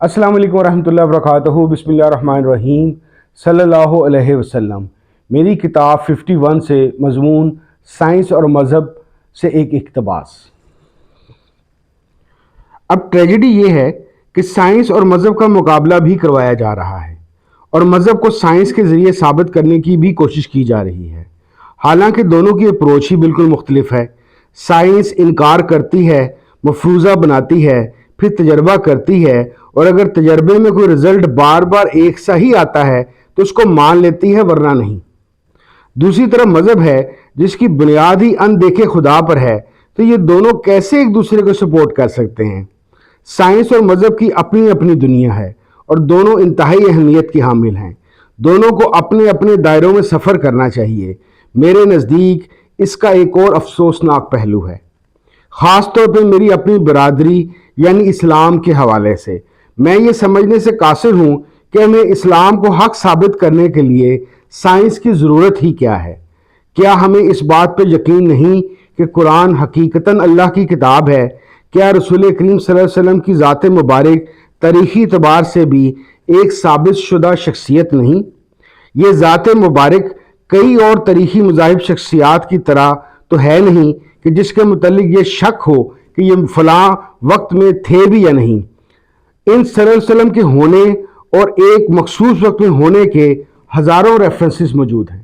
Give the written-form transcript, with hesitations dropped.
السلام علیکم ورحمۃ اللہ وبرکاتہ۔ بسم اللہ الرحمن الرحیم صلی اللہ علیہ وسلم۔ میری کتاب 51 سے مضمون سائنس اور مذہب سے ایک اقتباس۔ اب ٹریجڈی یہ ہے کہ سائنس اور مذہب کا مقابلہ بھی کروایا جا رہا ہے اور مذہب کو سائنس کے ذریعے ثابت کرنے کی بھی کوشش کی جا رہی ہے، حالانکہ دونوں کی اپروچ ہی بالکل مختلف ہے۔ سائنس انکار کرتی ہے، مفروضہ بناتی ہے، پھر تجربہ کرتی ہے، اور اگر تجربے میں کوئی رزلٹ بار بار ایک سا ہی آتا ہے تو اس کو مان لیتی ہے، ورنہ نہیں۔ دوسری طرف مذہب ہے جس کی بنیاد ہی اندیکھے خدا پر ہے، تو یہ دونوں کیسے ایک دوسرے کو سپورٹ کر سکتے ہیں؟ سائنس اور مذہب کی اپنی اپنی دنیا ہے اور دونوں انتہائی اہمیت کی حامل ہیں۔ دونوں کو اپنے اپنے دائروں میں سفر کرنا چاہیے۔ میرے نزدیک اس کا ایک اور افسوسناک پہلو ہے، خاص طور پہ میری اپنی برادری یعنی اسلام کے حوالے سے۔ میں یہ سمجھنے سے قاصر ہوں کہ ہمیں اسلام کو حق ثابت کرنے کے لیے سائنس کی ضرورت ہی کیا ہے۔ کیا ہمیں اس بات پہ یقین نہیں کہ قرآن حقیقتاً اللہ کی کتاب ہے؟ کیا رسول کریم صلی اللہ علیہ وسلم کی ذات مبارک تاریخی اعتبار سے بھی ایک ثابت شدہ شخصیت نہیں؟ یہ ذات مبارک کئی اور تاریخی مذاہب شخصیات کی طرح تو ہے نہیں کہ جس کے متعلق یہ شک ہو کہ یہ فلاں وقت میں تھے بھی یا نہیں۔ ان صلی اللہ علیہ وسلم کے ہونے اور ایک مخصوص وقت میں ہونے کے ہزاروں ریفرنسز موجود ہیں۔